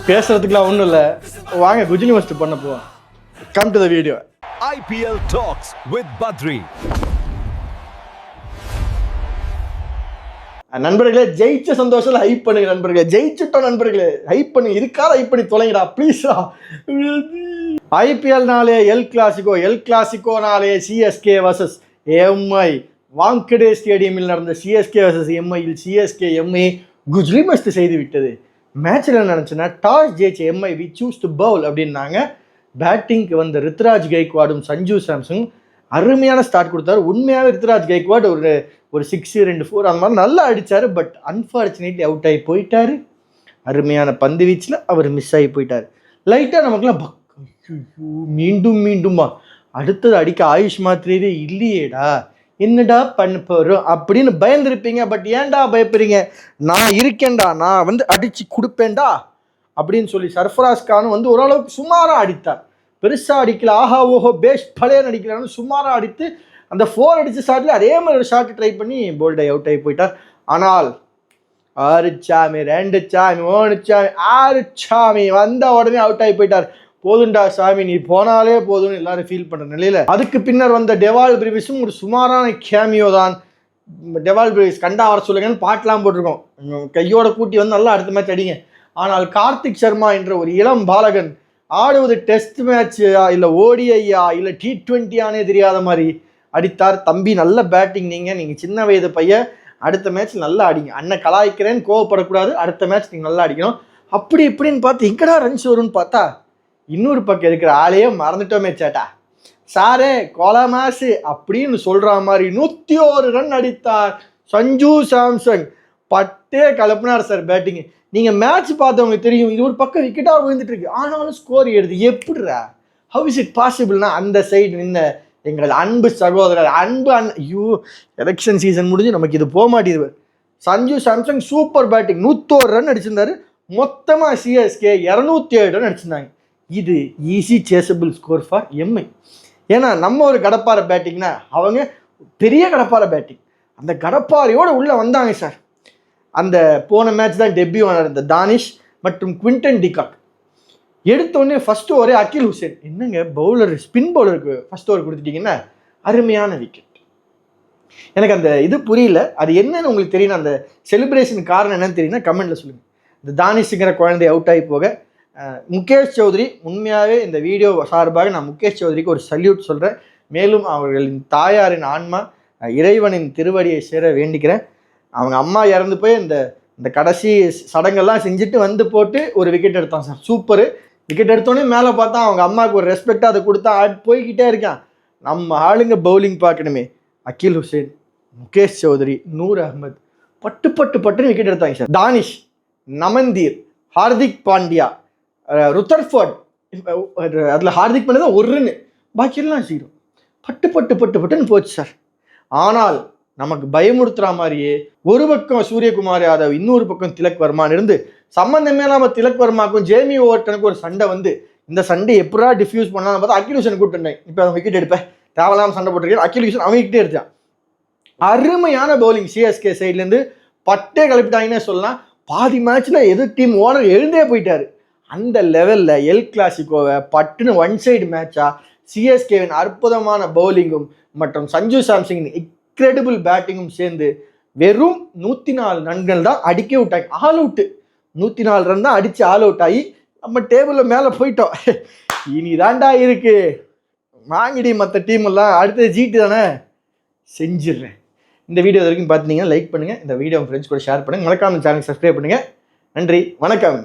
பேசுறதுக்குலாம் ஒன்றும் இல்லை, வாங்க குஜிலி மஸ்ட் பண்ண போவோம். Come to the video. IPL Talks with Badri. நண்பர்களே, ஜெயிச்ச சந்தோஷத்துல ஹைப் பண்ணுங்க நண்பர்களே. ஜெயிச்சுட்டோம் நண்பர்களே, ஹைப் பண்ணுங்க. இதுக்காக ஹைப் பண்ணி தொலைங்கடா ப்ளீஸ்டா. ஐபிஎல்னாலே எல் கிளாசிக்கோனாலே சிஎஸ்கே வர்சஸ் எம்ஐ. வாங்கடே ஸ்டேடியமில் நடந்த சிஎஸ்கே வர்சஸ் எம்ஐயில் சிஎஸ்கே எம்ஐ குஜ்லி மஸ்ட் செய்து விட்டது. மேட்ச்சில் நினச்சுன்னா டாஸ் ஜெயிச்ச MI we choose to bowl அப்படின்னாங்க. பேட்டிங்க்கு வந்த ருத்ராஜ் கைக்வாடும் சஞ்சு சாம்சன் அருமையான ஸ்டார்ட் கொடுத்தாரு. உண்மையாகவே ருத்ராஜ் கைக்வாட் ஒரு 6 2 4 அந்த மாதிரி நல்லா அடித்தார். பட் அன்ஃபார்ச்சுனேட்லி அவுட் ஆகி போயிட்டார். அருமையான பந்து வீச்சில் அவர் மிஸ் ஆகி போயிட்டார். லைட்டாக நமக்குலாம் மீண்டுமா அடுத்தது அடிக்க ஆயுஷ் மாத்திரவே இல்லையேடா, என்னடா பண்ண போகிறோம் அப்படின்னு பயந்துருப்பீங்க. பட் ஏன்டா பயப்படுறீங்க, நான் இருக்கேன்டா, நான் அடித்து கொடுப்பேன்டா அப்படின்னு சொல்லி சர்ஃபராஸ் கானும் ஓரளவுக்கு சுமாராக அடித்தார். பெருசாக அடிக்கல, ஆஹா ஓஹோ பேஷ் பழைய அடிக்கலான்னு சுமாராக அடித்து அந்த 4 அடித்த ஷாட்டில் அதே மாதிரி ஒரு ஷாட்டு ட்ரை பண்ணி போல்டை அவுட் ஆகி போயிட்டார். ஆனால் 6 சாமி 2 சாமி 3 சாமி 6 சாமி வந்த உடனே அவுட் ஆகி போயிட்டார். போதுண்டா சாமி, நீ போனாலே போதும்னு எல்லாரும் ஃபீல் பண்ணுற நிலையில் அதுக்கு பின்னர் வந்த டெவால் பிரிவிஸும் ஒரு சுமாரான கேமியோ தான். டெவால் பிரிவிஸ் கண்டா வர சொல்லுங்கன்னு பாட்டெலாம் போட்டிருக்கோம். கையோட கூட்டி நல்லா அடுத்த மேட்ச் அடிங்க. ஆனால் கார்த்திக் சர்மா என்ற ஒரு இளம் பாலகன் ஆடுவது டெஸ்ட் மேட்சா இல்லை ஓடிஐயா இல்லை T20 தெரியாத மாதிரி அடித்தார். தம்பி நல்ல பேட்டிங், நீங்கள் சின்ன வயது பையன், அடுத்த மேட்ச் நல்லா அடிங்க. அண்ணன் கலாய்க்கிறேன்னு கோவப்படக்கூடாது, அடுத்த மேட்ச் நீங்கள் நல்லா அடிக்கணும். அப்படி இப்படின்னு பார்த்து எங்கடா ரன்ஸ் வரும்னு பார்த்தா இன்னொரு பக்கம் இருக்கிற ஆளையே மறந்துட்டோமே சேட்டா. சாரே கொலமாசு அப்படின்னு சொல்கிற மாதிரி 101 ரன் அடித்தார் சஞ்சு சாம்சன். பட்டே கலப்புனார் சார் பேட்டிங்கு. நீங்கள் மேட்ச் பார்த்தவங்களுக்கு தெரியும், இது ஒரு பக்கம் விக்கெட்டாக விழுந்துட்டு இருக்கு, ஆனாலும் ஸ்கோர் எடுது. எப்படிரா, ஹவ் இஸ் இட் பாசிபிள்னா அந்த சைடு நின்ன எங்கள் அன்பு சகோதரர் ஐயோ எலெக்ஷன் சீசன் முடிஞ்சு நமக்கு இது போக மாட்டேது. Sanju Samson super batting, 101 run அடிச்சிருந்தாரு. மொத்தமாக சிஎஸ்கே 207 ரன் அடிச்சிருந்தாங்க. இது easy chasable score for MI. ஏன்னா நம்ம ஒரு கடப்பாறை பேட்டிங்னா அவங்க பெரிய கடப்பாறை பேட்டிங். அந்த கடப்பாறையோடு உள்ளே வந்தாங்க சார். அந்த போன மேட்ச் தான் டெபியூ ஆனார் இந்த தானிஷ் மற்றும் குவிண்டன் டிகாக். எடுத்தோடனே ஃபர்ஸ்ட் ஓவரே அகில் ஹுசேன், என்னங்க பவுலர் ஸ்பின் பவுலருக்கு ஃபர்ஸ்ட் ஓவர் கொடுத்துட்டீங்கன்னா அருமையான விக்கெட். எனக்கு அந்த இது புரியல, அது என்னன்னு உங்களுக்கு தெரியும். அந்த செலிப்ரேஷன் காரணம் என்னன்னு தெரியும்னா கமெண்ட்ல சொல்லுங்கள். இந்த தானிஷுங்கிற குழந்தை அவுட் ஆகி போக முகேஷ் சௌத்ரி, உண்மையாகவே இந்த வீடியோ சார்பாக நான் முகேஷ் சௌத்ரிக்கு ஒரு சல்யூட் சொல்கிறேன். மேலும் அவர்களின் தாயாரின் ஆன்மா இறைவனின் திருவடியை சேர வேண்டிக்கிறேன். அவங்க அம்மா இறந்து போய் இந்த கடைசி சடங்கெல்லாம் செஞ்சுட்டு போட்டு ஒரு விக்கெட் எடுத்தான் சார். சூப்பரு. விக்கெட் எடுத்தோடனே மேலே பார்த்தா அவங்க அம்மாவுக்கு ஒரு ரெஸ்பெக்டாக அதை கொடுத்தா போய்கிட்டே இருக்கான். நம்ம ஆளுங்க பவுலிங் பார்க்கணுமே. அகில் ஹுசேன், முகேஷ் சௌத்ரி, நூர் அகமது பட்டுன்னு விக்கெட் எடுத்தாங்க சார். தானிஷ், நமந்தீர், ஹார்திக் பாண்டியா, ருத்தர்ஃபோர்ட், அதில் ஹார்திக் பாண்டியா தான் 1 ரன், பாக்கியெல்லாம் 0. பட்டுன்னு போச்சு சார். ஆனால் நமக்கு பயமுறுத்துற மாதிரியே ஒரு பக்கம் சூரியகுமார் யாதவ், இன்னொரு பக்கம் திலக் வர்மான்னு இருந்து சம்பந்தமே இல்லாமல் திலக் வர்மாக்கும் ஜேமி ஓவர்டனுக்கும் ஒரு சண்டை இந்த சண்டை எப்படா டிஃப்யூஸ் பண்ணலாம்னு பார்த்தா அகில் ஹுசேன் கூப்பிட்டுருந்தேன். இப்போ அவன் விக்கெட் எடுப்பேன் தேவையில்லாமல் சண்டை போட்டிருக்கேன். அகில் ஹுசேன் அவன் விக்கெட்டே எடுத்தான். அருமையான பவுலிங் சிஎஸ்கே சைட்லேருந்து பட்டே கிளப்பிட்டாங்கன்னே சொல்லலாம். பாதி மேட்ச்சில் எதிர் டீம் ஓனர் எழுந்தே போயிட்டாரு. அந்த லெவலில் எல் கிளாசிக்கோவை பட்டுன்னு 1 சைடு மேட்சா சிஎஸ்கேவின் அற்புதமான பவுலிங்கும் மற்றும் சஞ்சு சாம்சனின் இன்க்ரெடிபிள் பேட்டிங்கும் சேர்ந்து வெறும் 104 ரன்கள் தான் அடிக்க விட்டாங்க. ஆல் அவுட்டு 104 ரன் தான் அடித்து ஆல் அவுட் ஆகி நம்ம டேபிளில் மேலே போயிட்டோம். இனி தாண்டா இருக்கு வாங்கிடி மற்ற டீம் எல்லாம் அடுத்த ஜீட்டு தானே செஞ்சிடுறேன். இந்த வீடியோ வரைக்கும் பார்த்தீங்கன்னா லைக் பண்ணுங்கள், இந்த வீடியோ ஃப்ரெண்ட்ஸ் கூட ஷேர் பண்ணுங்கள், மறக்காம சேனல் சப்ஸ்கிரைப் பண்ணுங்கள். நன்றி, வணக்கம்.